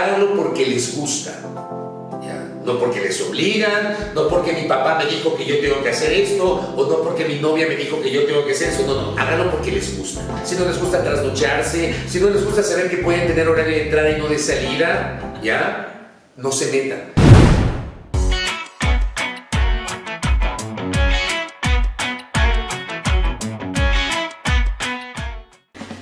háganlo porque les gusta. No porque les obligan, no porque mi papá me dijo que yo tengo que hacer esto, o no porque mi novia me dijo que yo tengo que hacer eso. No, háganlo porque les gusta. Si no les gusta trasnocharse, si no les gusta saber que pueden tener horario de entrada y no de salida, ¿ya? No se metan.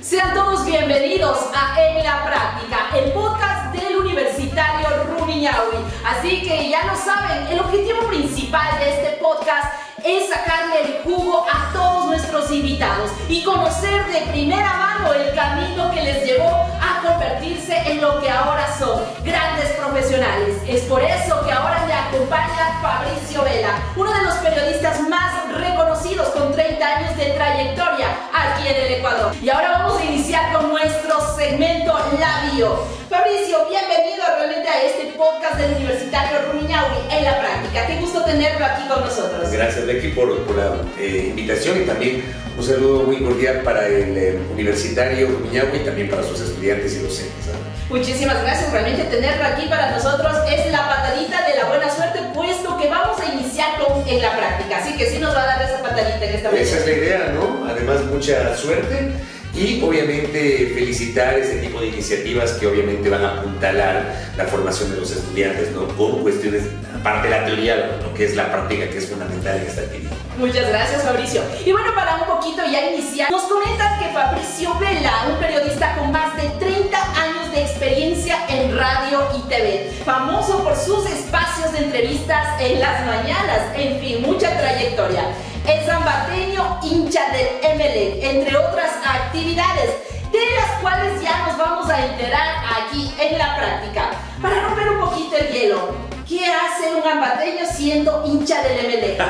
Sean todos bienvenidos a En la Práctica, el podcast del Universitario Rumiñahui. Así que ya lo saben, el objetivo principal de este podcast es sacarle el jugo a todos nuestros invitados y conocer de primera mano el camino que les llevó a convertirse en lo que ahora son, grandes profesionales. Es por eso que ahora me acompaña Fabricio Vela, uno de los periodistas más reconocidos con 30 años de trayectoria aquí en el Ecuador. Y ahora vamos a iniciar con nuestro segmento La Bio. Fabricio, bienvenido realmente a este podcast del Universitario Rumiñahui En la Práctica. Qué gusto tenerlo aquí con nosotros. Gracias, Becky, por la invitación y también un saludo muy cordial para el Universitario Rumiñahui y también para sus estudiantes y docentes. Muchísimas gracias, realmente tenerlo aquí para nosotros es la patadita de la buena suerte, puesto que vamos a iniciar En la Práctica, así que sí nos va a dar esa patadita en esta mañana. Esa es la idea, ¿no? Además, mucha suerte y obviamente felicitar este tipo de iniciativas que obviamente van a apuntalar la formación de los estudiantes, ¿no? Con cuestiones, aparte de la teoría, lo que es la práctica, que es fundamental en esta actividad. Muchas gracias, Fabricio. Y bueno, para un poquito ya iniciar, nos comentan que Fabricio Vela, un periodista con más de 30 años de experiencia en radio y TV, famoso por sus espacios de entrevistas en las mañanas, en fin, mucha trayectoria. Es ambateño, hincha del Emelec, entre otras actividades, de las cuales ya nos vamos a enterar aquí en la práctica. Para romper un poquito el hielo, ¿qué hace un ambateño siendo hincha del Emelec?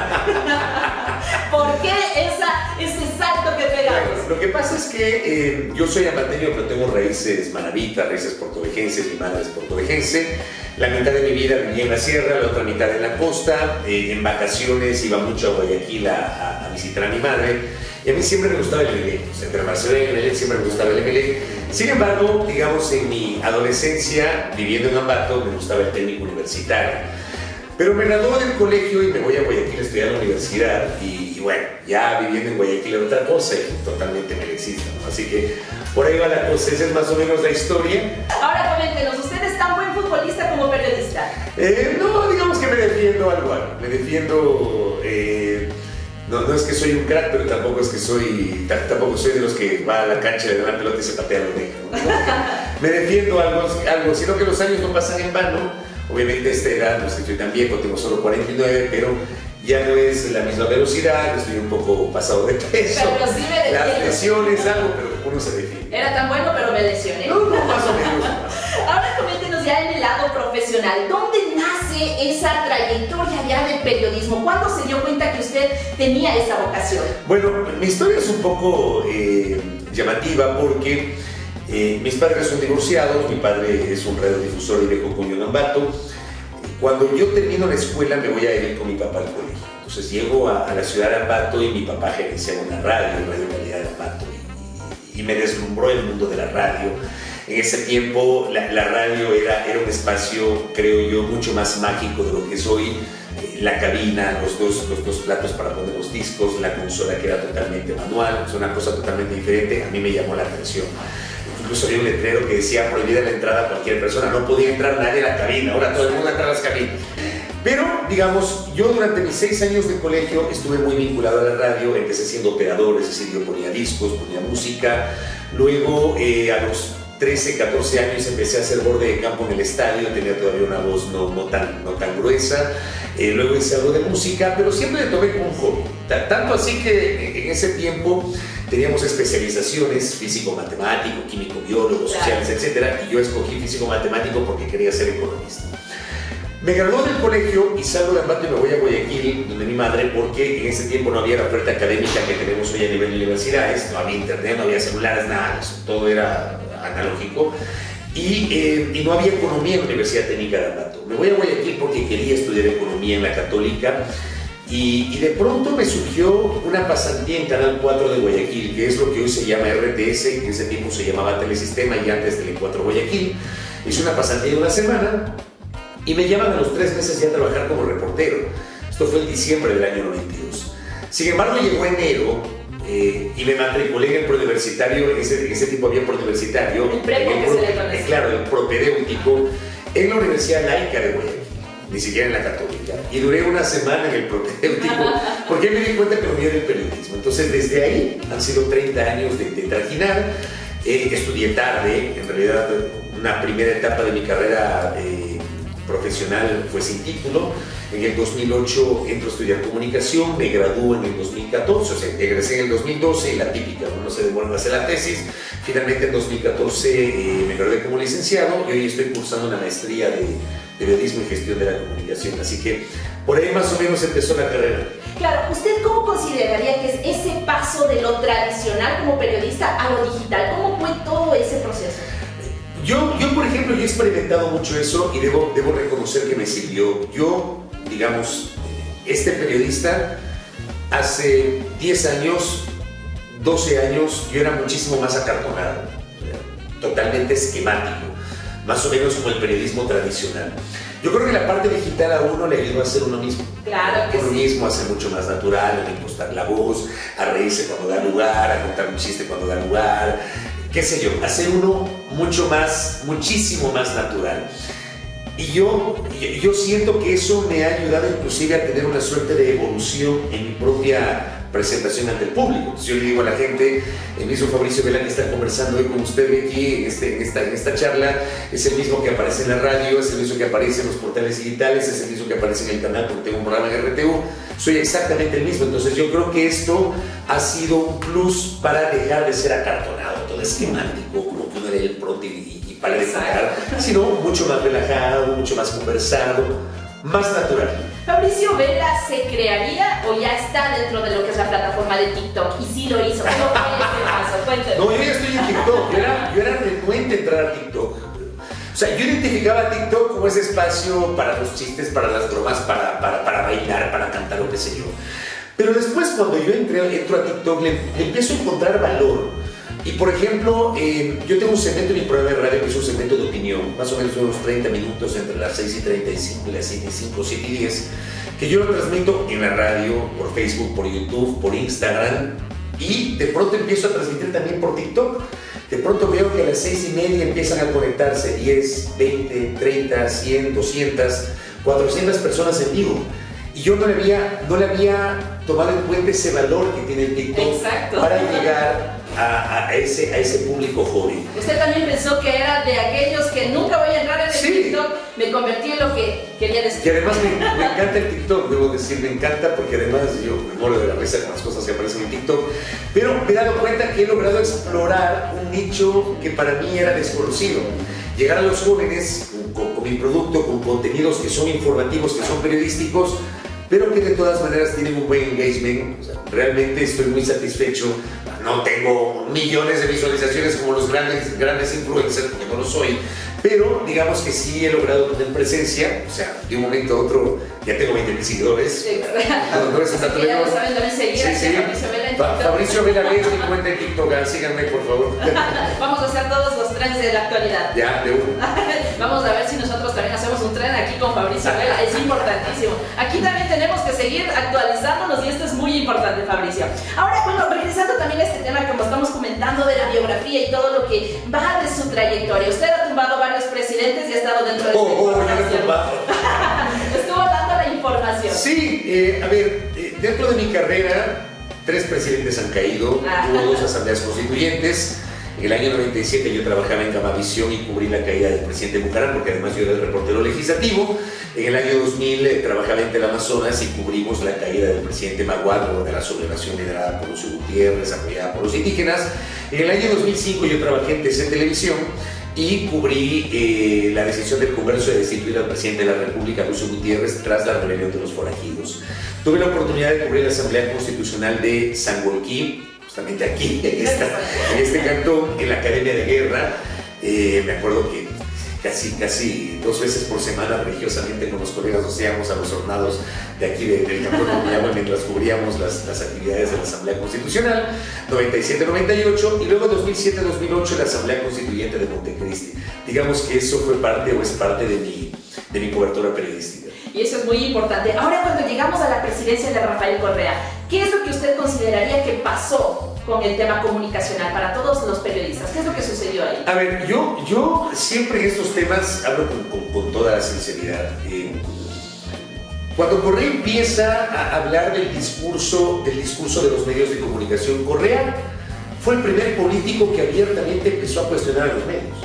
¿Por qué ese salto que pegamos? Bueno, lo que pasa es que yo soy ambateño, pero tengo raíces manavitas, raíces portovejenses, mi madre es portovejense. La mitad de mi vida viví en la sierra, la otra mitad en la costa. En vacaciones iba mucho a Guayaquil a visitar a mi madre. Y a mí siempre me gustaba el Emelec. O sea, entre Barcelona y Emelec siempre me gustaba el Emelec. Sin embargo, digamos, en mi adolescencia, viviendo en Ambato, me gustaba el técnico universitario. Pero me gradué del colegio y me voy a Guayaquil a estudiar a la universidad. Y bueno, ya viviendo en Guayaquil era otra cosa, y totalmente melecista, ¿no? Así que por ahí va la cosa. Esa es más o menos la historia. Ahora coméntenos, ¿usted es tan buen futbolista como periodista? No, digamos que me defiendo algo. Me defiendo. No es que soy un crack, pero tampoco soy de los que va a la cancha, le dan la pelota y se patea la oreja, ¿no? Me defiendo algo, sino que los años no pasan en vano. Obviamente a esta edad, no estoy tan viejo, tengo solo 49, pero ya no es la misma velocidad, estoy un poco pasado de peso. Pero sí me defiendo. Las lesiones, algo, pero uno se defiende. Era tan bueno, pero me lesioné. No, más o menos. Ahora coméntenos ya en el lado profesional, ¿dónde nace esa trayectoria ya del periodismo? ¿Cuándo se dio cuenta que usted tenía esa vocación? Bueno, mi historia es un poco llamativa porque mis padres son divorciados, mi padre es un radiodifusor y de Cocuño en Ambato. Cuando yo termino la escuela me voy a ir con mi papá al colegio. Entonces llego a la ciudad de Ambato y mi papá gerenciaba una radio, Radio Calidad de Ambato, y me deslumbró el mundo de la radio. En ese tiempo la radio era un espacio, creo yo, mucho más mágico de lo que es hoy. La cabina, los dos platos para poner los discos, la consola que era totalmente manual, es una cosa totalmente diferente. A mí me llamó la atención. Incluso había un letrero que decía prohibida la entrada a cualquier persona, no podía entrar nadie a la cabina, ahora todo el mundo entra a las cabinas. Pero, digamos, yo durante mis 6 años de colegio estuve muy vinculado a la radio, empecé siendo operador, es decir, yo ponía discos, ponía música, luego a los 13, 14 años empecé a hacer borde de campo en el estadio, tenía todavía una voz no tan gruesa, luego hice algo de música, pero siempre le tomé como un hobby, tanto así que en ese tiempo teníamos especializaciones, físico-matemático, químico-biólogo, sociales, etc. Y yo escogí físico-matemático porque quería ser economista. Me gradué del colegio y salgo de Ambato y me voy a Guayaquil, donde mi madre, porque en ese tiempo no había la oferta académica que tenemos hoy a nivel de universidades, no había internet, no había celulares, nada, todo era analógico. Y no había economía en la Universidad Técnica de Ambato. Me voy a Guayaquil porque quería estudiar economía en la Católica. Y de pronto me surgió una pasantía en Canal 4 de Guayaquil, que es lo que hoy se llama RTS, que en ese tiempo se llamaba Telesistema y antes Tele 4 Guayaquil. hice una pasantía de una semana y me llaman a los 3 meses ya a trabajar como reportero. Esto fue en diciembre del año 92. Sin embargo, llegó enero y me matriculé en el preuniversitario, ese tipo había preuniversitario. El prepo que se le conoce. Claro, el propedéutico, en la Universidad Laica de Guayaquil, ni siquiera en la Católica. Y duré una semana en el propedéutico porque me di cuenta que me unía del periodismo. Entonces, desde ahí han sido 30 años de trajinar. Estudié tarde, en realidad una primera etapa de mi carrera profesional fue sin título. En el 2008 entro a estudiar comunicación, me gradúo en el 2014, o sea, egresé en el 2012, la típica, no se demoran en hacer la tesis. Finalmente en 2014 me gradué como licenciado y hoy estoy cursando una maestría de periodismo y gestión de la comunicación, así que por ahí más o menos empezó la carrera. Claro, ¿usted cómo consideraría que es ese paso de lo tradicional como periodista a lo digital? ¿Cómo fue todo ese proceso? Yo, por ejemplo, he experimentado mucho eso y debo reconocer que me sirvió. Yo, digamos, este periodista, hace 10 años, 12 años, yo era muchísimo más acartonado, totalmente esquemático, más o menos como el periodismo tradicional. Yo creo que la parte digital a uno le ayudó a ser uno mismo. Claro que uno sí. mismo, a ser mucho más natural, a impostar la voz, a reírse cuando da lugar, a contar un chiste cuando da lugar, qué sé yo, a ser uno muchísimo más natural. Y yo siento que eso me ha ayudado inclusive a tener una suerte de evolución en mi propia presentación ante el público. Entonces yo le digo a la gente, el mismo Fabricio Vela que está conversando hoy con usted aquí en esta charla, es el mismo que aparece en la radio, es el mismo que aparece en los portales digitales, es el mismo que aparece en el canal porque tengo un programa en RTU, soy exactamente el mismo. Entonces yo creo que esto ha sido un plus para dejar de ser acartonado, todo esquemático, como que uno era el pronto y para de contar, sino mucho más relajado, mucho más conversado, más natural. ¿Fabricio Vela se crearía o ya está dentro de lo que es la plataforma de TikTok? Y sí lo hizo. ¿Cómo fue ese paso? Cuéntenos. No, yo ya estoy en TikTok. Yo era renuente a entrar a TikTok. O sea, yo identificaba TikTok como ese espacio para los chistes, para las bromas, para bailar, para cantar o qué sé yo. Pero después, cuando yo entro a TikTok, le empiezo a encontrar valor. Y por ejemplo, yo tengo un segmento en mi programa de radio que es un segmento de opinión, más o menos unos 30 minutos entre las 6:35 y las 7:05, 7:10, que yo lo transmito en la radio, por Facebook, por YouTube, por Instagram, y de pronto empiezo a transmitir también por TikTok. De pronto veo que a las 6:30 empiezan a conectarse 10, 20, 30, 100, 200, 400 personas en vivo. Y yo no le había tomado en cuenta ese valor que tiene el TikTok. Exacto. Para llegar a ese público joven. Usted también pensó que era de aquellos que nunca voy a entrar en el TikTok, me convertí en lo que quería decir. Y además me encanta el TikTok, debo decir, me encanta porque además yo me muero de la risa con las cosas que aparecen en TikTok, pero me he dado cuenta que he logrado explorar un nicho que para mí era desconocido. Llegar a los jóvenes con mi producto, con contenidos que son informativos, que son periodísticos, pero que de todas maneras tienen un buen engagement. O sea, realmente estoy muy satisfecho. No tengo millones de visualizaciones como los grandes influencers, porque no lo soy, pero digamos que sí he logrado tener presencia. O sea, de un momento a otro ya tengo 20,000 seguidores. Sí, no es un dato ya lo menor. saben también seguir a Fabricio Vela en TikTok. Fabricio Vela es mi cuenta en TikTok, síganme por favor. Vamos a hacer todos los trends de la actualidad. Ya, de uno. Vamos a ver si nosotros también hacemos un tren aquí con Fabricio Vela, es importantísimo. Aquí también tenemos que seguir actualizándonos y esto es muy importante, Fabricio. Ahora, bueno, regresando también a este tema como estamos comentando de la biografía y todo lo que va de su trayectoria. Usted ha tumbado varios presidentes y ha estado dentro de esta información. Ya lo he tumbado. Estuvo dando la información. Sí, a ver, dentro de mi carrera, 3 presidentes han caído, hubo 2 asambleas constituyentes. En el año 97 yo trabajaba en Gamavisión y cubrí la caída del presidente Bucaram, porque además yo era el reportero legislativo. En el año 2000 trabajaba en Teleamazonas y cubrimos la caída del presidente Maguad, de la sublevación liderada por Lucio Gutiérrez, apoyada por los indígenas. En el año 2005 yo trabajé en TC Televisión y cubrí la decisión del Congreso de destituir al presidente de la República, Lucio Gutiérrez, tras la rebelión de los forajidos. Tuve la oportunidad de cubrir la Asamblea Constitucional de Sangolquí, justamente aquí, en este cantón, en la Academia de Guerra. Me acuerdo que casi 2 veces por semana religiosamente con los colegas nos íbamos a los hornados de aquí del campo de Rumiñahui mientras cubríamos las actividades de la Asamblea Constitucional, 97-98, y luego 2007-2008 la Asamblea Constituyente de Montecristi. Digamos que eso fue parte o es parte de mi cobertura periodística. Y eso es muy importante. Ahora, cuando llegamos a la presidencia de Rafael Correa, ¿qué es lo que usted consideraría que pasó con el tema comunicacional para todos los periodistas? ¿Qué es lo que sucedió ahí? A ver, yo siempre en estos temas hablo con toda la sinceridad. Cuando Correa empieza a hablar del discurso de los medios de comunicación, Correa fue el primer político que abiertamente empezó a cuestionar a los medios.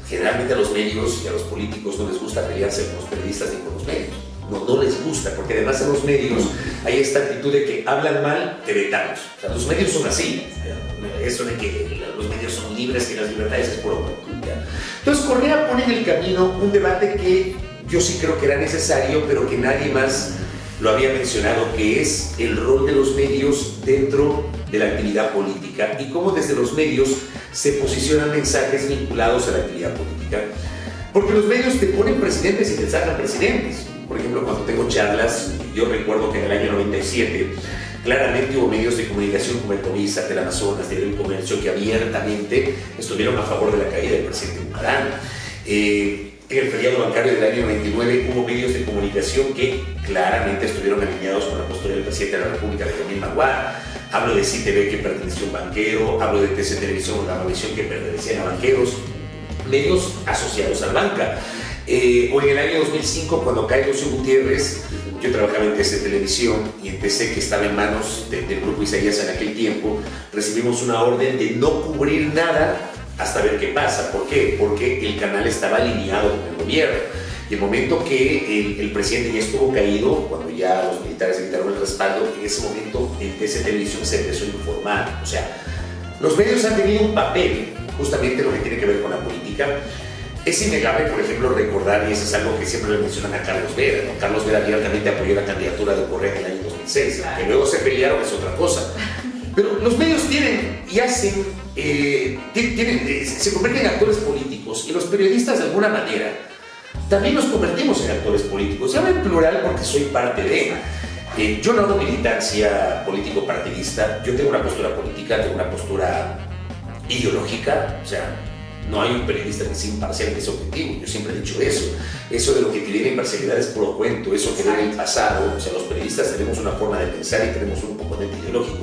Generalmente a los medios y a los políticos no les gusta pelearse con los periodistas ni con los medios. No les gusta, porque además en los medios hay esta actitud de que hablan mal, te vetamos. O sea, los medios son así. Eso de que los medios son libres, que las libertades es por oportunidad. Entonces Correa pone en el camino un debate que yo sí creo que era necesario, pero que nadie más lo había mencionado, que es el rol de los medios dentro de la actividad política y cómo desde los medios se posicionan mensajes vinculados a la actividad política. Porque los medios te ponen presidentes y te sacan presidentes. Por ejemplo, cuando tengo charlas, yo recuerdo que en el año 97 claramente hubo medios de comunicación como el Covisa, Teleamazonas, Diario El Comercio, que abiertamente estuvieron a favor de la caída del presidente Bucarán. En el feriado bancario del año 99 hubo medios de comunicación que claramente estuvieron alineados con la postura del presidente de la República, Benjamín Maguad. Hablo de CITV, que perteneció a un banquero, hablo de TC Televisión, una televisión que pertenecían a banqueros, medios asociados al banca. O en el año 2005, cuando cae Lucio Gutiérrez, yo trabajaba en TC Televisión y en TC, que estaba en manos del Grupo Isaías en aquel tiempo, recibimos una orden de no cubrir nada hasta ver qué pasa. ¿Por qué? Porque el canal estaba alineado con el gobierno. Y el momento que el presidente ya estuvo caído, cuando ya los militares le quitaron el respaldo, en ese momento en TC Televisión se empezó a informar. O sea, los medios han tenido un papel, justamente lo que tiene que ver con la política. Es innegable, por ejemplo, recordar, y eso es algo que siempre le mencionan a Carlos Vera, ¿no? Carlos Vera abiertamente apoyó la candidatura de Correa en el año 2006, que luego se pelearon es otra cosa. Pero los medios tienen y hacen, se convierten en actores políticos, y los periodistas de alguna manera también nos convertimos en actores políticos. Y hablo en plural porque soy parte de. Yo no hago militancia político-partidista, yo tengo una postura política, tengo una postura ideológica, o sea, no hay un periodista que sea imparcial, que sea objetivo. Yo siempre he dicho eso. Eso de lo que tiene imparcialidad es puro cuento, eso que viene del pasado. O sea, los periodistas tenemos una forma de pensar y tenemos un componente ideológico.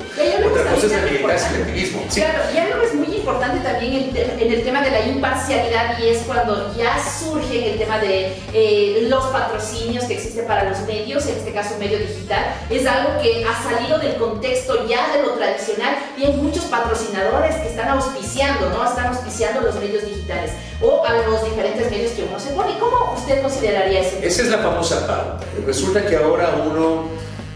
Otra cosa es la militancia y el activismo. ¿Sí? Claro, y algo es muy importante también en el tema de la imparcialidad, y es cuando ya surge el tema de los patrocinios que existen para los medios, en este caso un medio digital. Es algo que ha salido del contexto ya de lo tradicional, y hay muchos patrocinadores que están auspiciando, ¿no? Están auspiciando los medios digitales o a los diferentes medios que uno se pone. ¿Cómo usted consideraría eso? Esa es la famosa pauta. Resulta que ahora uno,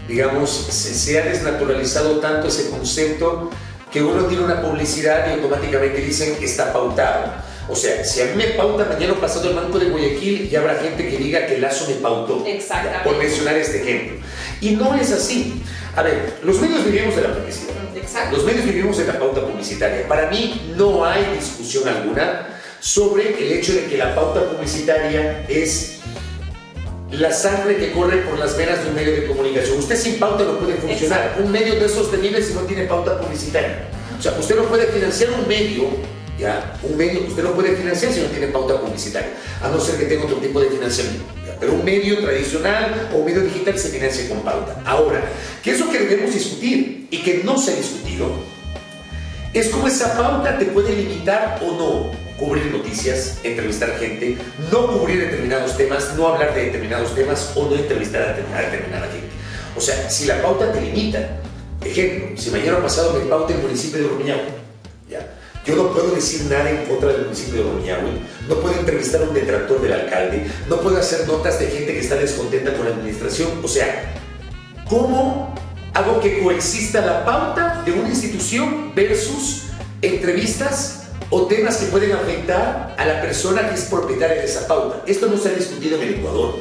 digamos, se ha desnaturalizado tanto ese concepto que uno tiene una publicidad y automáticamente dicen que está pautado. O sea, si a mí me pauta mañana pasado el Banco de Guayaquil, ya habrá gente que diga que Lazo me pautó. Exactamente. Por mencionar este ejemplo. Y no es así. A ver, los medios vivimos de la publicidad. Exacto. Los medios vivimos de la pauta publicitaria. Para mí no hay discusión alguna sobre el hecho de que la pauta publicitaria es la sangre que corre por las venas de un medio de comunicación. Usted sin pauta no puede funcionar. Exacto. Un medio no es sostenible si no tiene pauta publicitaria. O sea, usted no puede financiar un medio, ¿ya? Un medio usted no puede financiar si no tiene pauta publicitaria, a no ser que tenga otro tipo de financiamiento. Pero un medio tradicional o un medio digital se financia con pauta. Ahora, ¿qué es lo que debemos discutir y que no se ha discutido? Es cómo esa pauta te puede limitar o no cubrir noticias, entrevistar gente, no cubrir determinados temas, no hablar de determinados temas o no entrevistar a determinada gente. O sea, si la pauta te limita, ejemplo, si mañana pasado me pauta el municipio de Rumiñahui, ¿ya? Yo no puedo decir nada en contra del municipio de Rumiñahui, no puedo entrevistar a un detractor del alcalde, no puedo hacer notas de gente que está descontenta con la administración. O sea, ¿cómo hago que coexista la pauta de una institución versus entrevistas o temas que pueden afectar a la persona que es propietaria de esa pauta. Esto no se ha discutido en el Ecuador,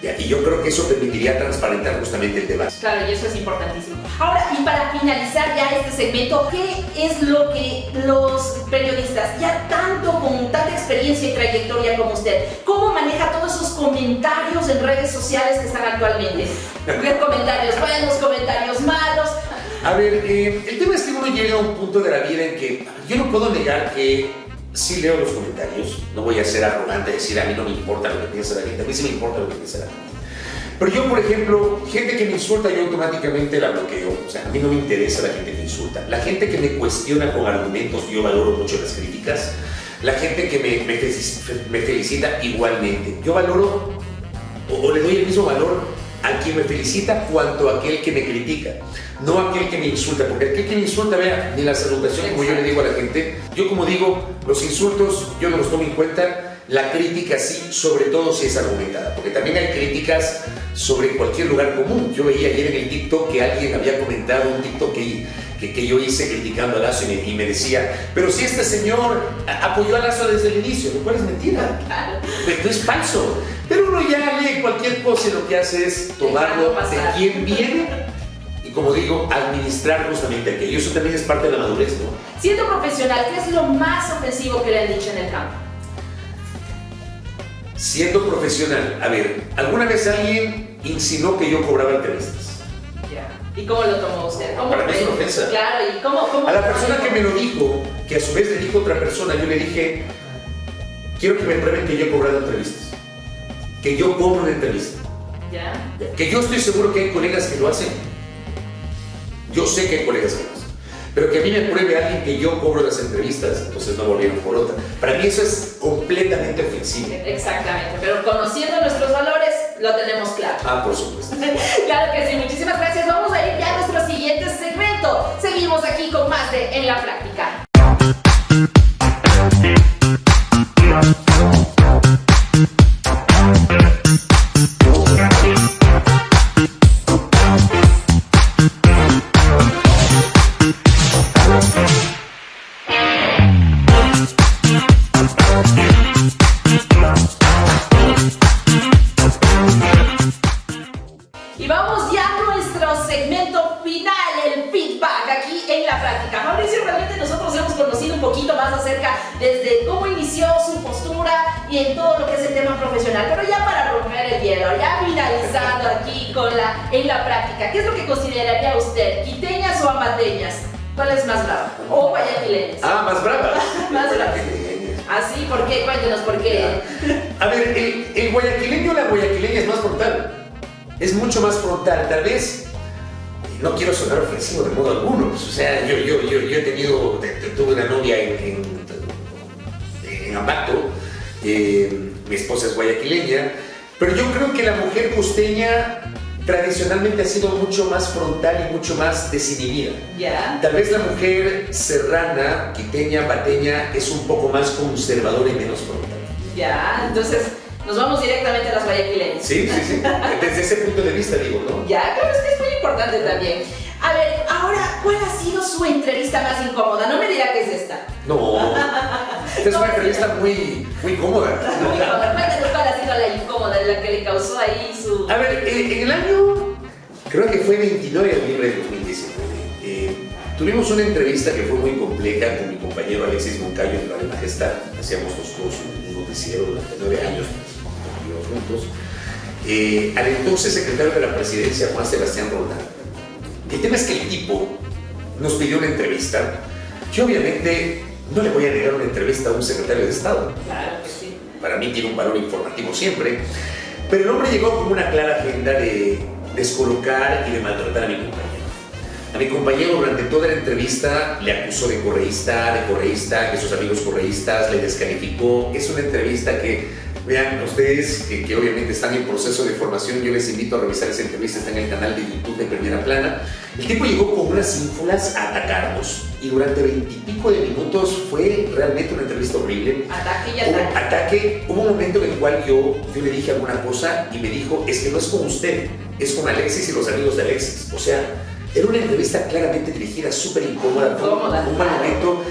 ¿ya? Y yo creo que eso permitiría transparentar justamente el debate. Claro, y eso es importantísimo. Ahora, y para finalizar ya este segmento, ¿qué es lo que los periodistas, ya tanto con tanta experiencia y trayectoria como usted, cómo maneja todos esos comentarios en redes sociales que están actualmente? ¿Qué comentarios buenos, comentarios malos? A ver, el tema es que uno llega a un punto de la vida en que yo no puedo negar que sí leo los comentarios, no voy a ser arrogante y decir a mí no me importa lo que piensa la gente, a mí sí me importa lo que piensa la gente. Pero yo, por ejemplo, gente que me insulta, yo automáticamente la bloqueo. O sea, a mí no me interesa la gente que insulta. La gente que me cuestiona con argumentos, yo valoro mucho las críticas. La gente que me felicita igualmente. Yo valoro o le doy el mismo valor a quien me felicita cuanto a aquel que me critica. No a aquel que me insulta, porque aquel que me insulta, vea, ni la salutación, como yo le digo a la gente. Yo como digo, los insultos yo no los tomo en cuenta. La crítica sí, sobre todo si es argumentada, porque también hay críticas sobre cualquier lugar común. Yo veía ayer en el TikTok que alguien había comentado un TikTok que yo hice criticando a Lazo y me decía, pero si este señor apoyó a Lazo desde el inicio, lo cual es mentira, esto es falso. Pero uno ya lee cualquier cosa y lo que hace es tomarlo de quien viene y, como digo, administrar justamente aquello. Eso también es parte de la madurez, ¿no? Siendo profesional, ¿qué es lo más ofensivo que le han dicho en el campo? Siendo profesional, a ver, ¿alguna vez alguien insinuó que yo cobraba entrevistas? Ya. ¿Y cómo lo tomó usted? ¿Cómo Para mí es una ofensa. Claro, ¿y cómo a la persona que me lo dijo, que a su vez le dijo a otra persona, yo le dije, quiero que me prueben que yo he cobrado entrevistas, que yo cobro una entrevista. Ya. Que yo estoy seguro que hay colegas que lo hacen. Yo sé que hay colegas que lo hacen. Pero que a mí me pruebe alguien que yo cobro las entrevistas, entonces no volvieron por otra. Para mí eso es completamente ofensivo. Exactamente, pero conociendo nuestros valores, lo tenemos claro. Ah, por supuesto. Claro que sí, muchísimas gracias. Vamos a ir ya a nuestro siguiente segmento. Seguimos aquí con más de En la Práctica. Y vamos ya a nuestro segmento final, el feedback, aquí en La Práctica. Mauricio, realmente nosotros hemos conocido un poquito más acerca desde cómo inició su postura y en todo lo que es el tema profesional. Pero ya para romper el hielo, ya finalizando aquí en la práctica, ¿qué es lo que consideraría usted? ¿Quiteñas o ambateñas? ¿Cuál es más brava? ¿O guayaquileñas? Ah, más bravas. Más bravas. ¿Ah, sí? ¿Por qué? Cuéntenos por qué. A ver, el guayaquileño o la guayaquileña es más frontal. Es mucho más frontal. Tal vez, no quiero sonar ofensivo de modo alguno, pues, o sea, yo tuve una novia en Ambato, mi esposa es guayaquileña, pero yo creo que la mujer costeña tradicionalmente ha sido mucho más frontal y mucho más desinhibida. Ya. Tal vez la mujer serrana, quiteña, bateña es un poco más conservadora y menos frontal. Ya, entonces nos vamos directamente a las guayaquileñas. Sí. Desde ese punto de vista digo, ¿no? Ya, claro, es que es muy importante también. A ver, ahora, ¿cuál ha sido su entrevista más incómoda? No me dirá que es esta. No, esta es una entrevista muy cómoda. Muy incómoda. Cuéntanos cuál ha sido la incómoda, la que le causó ahí su... A ver, en el año, creo que fue 29 de noviembre de 2019, tuvimos una entrevista que fue muy compleja con mi compañero Alexis Moncayo en Radio Majestad. Hacíamos los dos un noticiero durante 9 años, juntos. Al entonces secretario de la presidencia, Juan Sebastián Roldán. El tema es que el tipo nos pidió una entrevista. Yo obviamente no le voy a negar una entrevista a un secretario de Estado. Claro que sí. Para mí tiene un valor informativo siempre. Pero el hombre llegó con una clara agenda de descolocar y de maltratar a mi compañero. A mi compañero durante toda la entrevista le acusó de correísta, que sus amigos correístas, le descalificó. Es una entrevista que, vean ustedes, que obviamente están en proceso de formación, yo les invito a revisar esa entrevista, está en el canal de YouTube de Primera Plana. El tipo llegó con unas ínfulas a atacarnos y durante 20 y pico de minutos fue realmente una entrevista horrible. Ataque y ataque. Hubo un momento en el cual yo le dije alguna cosa y me dijo, es que no es con usted, es con Alexis y los amigos de Alexis. O sea, era una entrevista claramente dirigida, súper incómoda, un mal momento.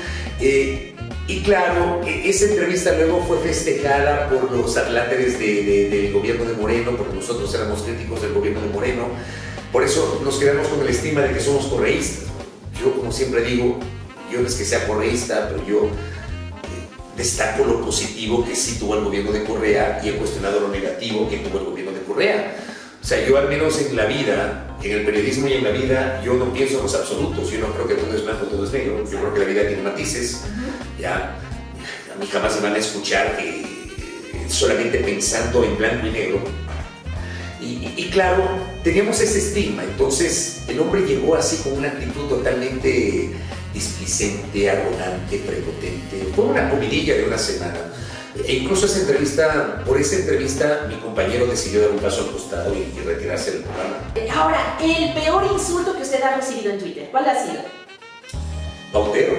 Y claro, esa entrevista luego fue festejada por los adláteres del gobierno de Moreno, porque nosotros éramos críticos del gobierno de Moreno. Por eso nos quedamos con el estigma de que somos correístas. Yo, como siempre digo, yo no es que sea correísta, pero yo destaco lo positivo que sí tuvo el gobierno de Correa y he cuestionado lo negativo que tuvo el gobierno de Correa. O sea, yo al menos en la vida, en el periodismo y en la vida, yo no pienso en los absolutos. Yo no creo que todo es blanco, todo es negro. Yo creo que la vida tiene matices. Ya, a mí jamás me van a escuchar solamente pensando en blanco y negro. Y claro, teníamos ese estigma. Entonces, el hombre llegó así con una actitud totalmente displicente, arrogante, prepotente. Fue una comidilla de una semana. E incluso por esa entrevista, mi compañero decidió dar un paso al costado y retirarse del programa. Ahora, el peor insulto que usted ha recibido en Twitter, ¿cuál ha sido? Pautero.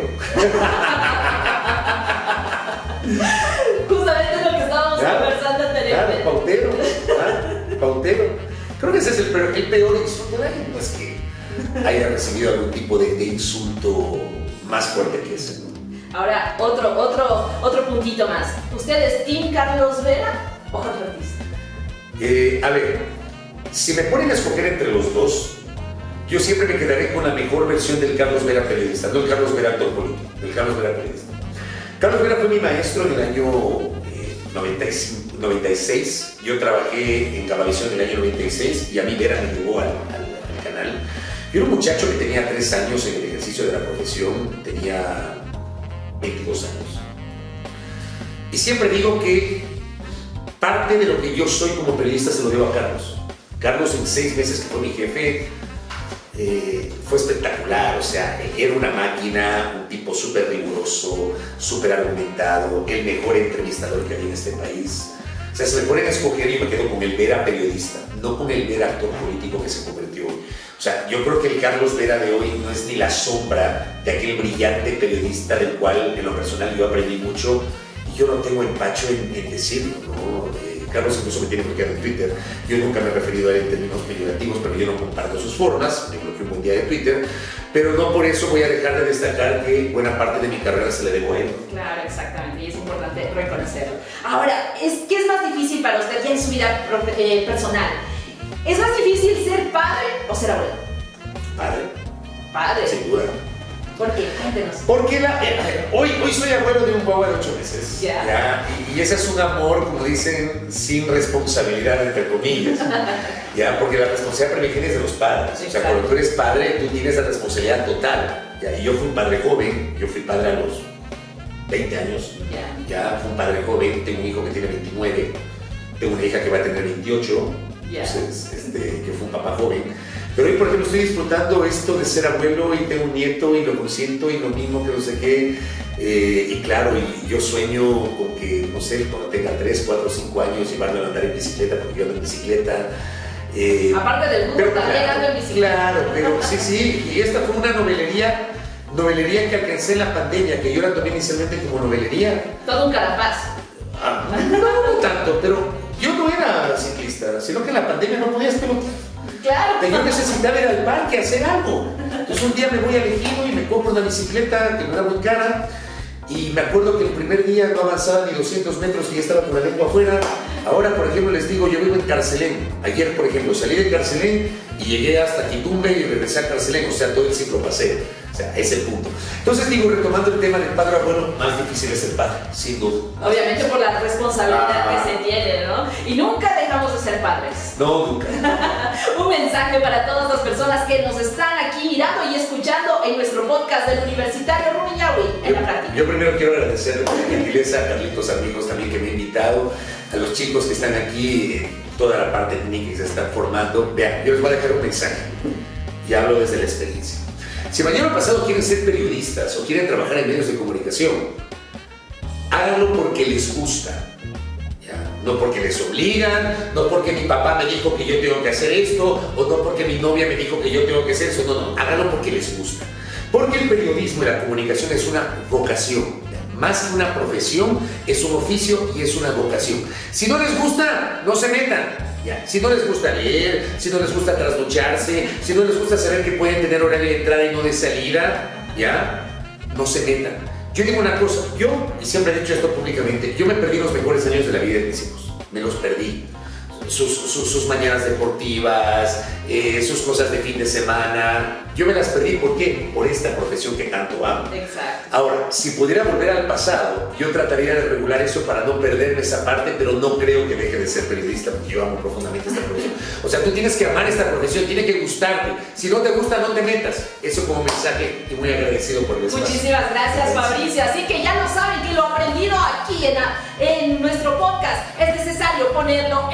Justamente lo que estábamos conversando anteriormente. Pautero. Creo que ese es el peor insulto. No es que haya recibido algún tipo de insulto más fuerte que ese, ¿no? Ahora, otro puntito más. ¿Usted es Team Carlos Vera o Jorge Ortiz? A ver, si me ponen a escoger entre los dos, yo siempre me quedaré con la mejor versión del Carlos Vera periodista, no el Carlos Vera actor político, el Carlos Vera periodista. Carlos Vera fue mi maestro en el año 96. Yo trabajé en Cabavisión en el año 96 y a mí Vera me llevó al canal. Yo era un muchacho que tenía 3 años en el ejercicio de la profesión, tenía 22 años. Y siempre digo que parte de lo que yo soy como periodista se lo debo a Carlos. Carlos, en 6 meses que fue mi jefe, fue espectacular. O sea, era una máquina, un tipo súper riguroso, súper argumentado, el mejor entrevistador que había en este país. O sea, se me ponen a escoger y me quedo con el Vera periodista, no con el Vera actor político que se convirtió hoy. O sea, yo creo que el Carlos Vera de hoy no es ni la sombra de aquel brillante periodista del cual en lo personal yo aprendí mucho y yo no tengo empacho en decirlo, ¿no? Carlos incluso me tiene bloqueado en Twitter. Yo nunca me he referido a él en términos peyorativos, pero yo no comparto sus formas. Me bloqueó un buen día de Twitter, pero no por eso voy a dejar de destacar que buena parte de mi carrera se le debo a él. Claro, exactamente, y es importante reconocerlo. Ahora, ¿qué es más difícil para usted ya en su vida personal? ¿Es más difícil ser padre o ser abuelo? Padre. Sin duda. ¿Por qué? Cuéntenos. Porque hoy soy abuelo de un guagua de 8 meses. Ya. Y ese es un amor, como dicen, sin responsabilidad, entre comillas. Ya, porque la responsabilidad primigenia es de los padres. O sea, cuando tú eres padre, tú tienes la responsabilidad total. Ya, y yo fui un padre joven, yo fui padre a los 20 años. Ya fui un padre joven, tengo un hijo que tiene 29, tengo una hija que va a tener 28. Entonces, que fue un papá joven. Pero hoy, por ejemplo, estoy disfrutando esto de ser abuelo y tengo un nieto y lo consiento y lo mismo que no sé qué. Y claro, y yo sueño con que, no sé, cuando tenga 3, 4, 5 años, llevarlo a andar en bicicleta, porque yo ando en bicicleta. Aparte del mundo, también ando en bicicleta. Claro, pero sí. Y esta fue una novelería que alcancé en la pandemia, que yo la tomé inicialmente como novelería. Todo un carapaz. No tanto, pero yo no era ciclista, sino que en la pandemia no podías pelotear. Claro. Yo necesitaba ir al parque a hacer algo. Entonces un día me voy al Ejido y me compro una bicicleta que no era muy cara. Y me acuerdo que el primer día no avanzaba ni 200 metros y ya estaba con la lengua afuera. Ahora, por ejemplo, les digo, yo vivo en Carcelén. Ayer, por ejemplo, salí de Carcelén y llegué hasta Quitumbe y regresé a Carcelén. O sea, todo el ciclo paseo. O sea, ese es el punto. Entonces digo, retomando el tema del padre abuelo, más difícil es el padre, sin duda. Obviamente por la responsabilidad que se tiene, ¿no? Y nunca dejamos de ser padres. No, nunca. Un mensaje para todas las personas que nos están aquí mirando y escuchando en nuestro podcast del Universitario Rumiñahui en la práctica. Yo primero quiero agradecerle por la gentileza a Carlitos amigos también que me ha invitado, a los chicos que están aquí, toda la parte técnica que se están formando. Vean, yo les voy a dejar un mensaje y hablo desde la experiencia. Si mañana pasado quieren ser periodistas o quieren trabajar en medios de comunicación, háganlo porque les gusta, ¿ya? No porque les obligan, no porque mi papá me dijo que yo tengo que hacer esto, o no porque mi novia me dijo que yo tengo que hacer eso, no, háganlo porque les gusta. Porque el periodismo y la comunicación es una vocación, más que una profesión, es un oficio y es una vocación. Si no les gusta, no se metan. Ya. Si no les gusta leer, si no les gusta trasnocharse, si no les gusta saber que pueden tener horario de entrada y no de salida, ya, no se metan. Yo digo una cosa, y siempre he dicho esto públicamente, yo me perdí los mejores años de la vida de mis hijos, me los perdí. Sus mañanas deportivas, sus cosas de fin de semana, yo me las perdí. ¿Por qué? Por esta profesión que tanto amo. Exacto. Ahora, si pudiera volver al pasado, yo trataría de regular eso para no perderme esa parte, pero no creo que deje de ser periodista, porque yo amo profundamente esta profesión. O sea, tú tienes que amar esta profesión, tiene que gustarte. Si no te gusta, no te metas. Eso como mensaje, y muy agradecido por el espacio. Muchísimas gracias, Fabricio. Así que ya lo saben que lo aprendido aquí en nuestro podcast es necesario ponerlo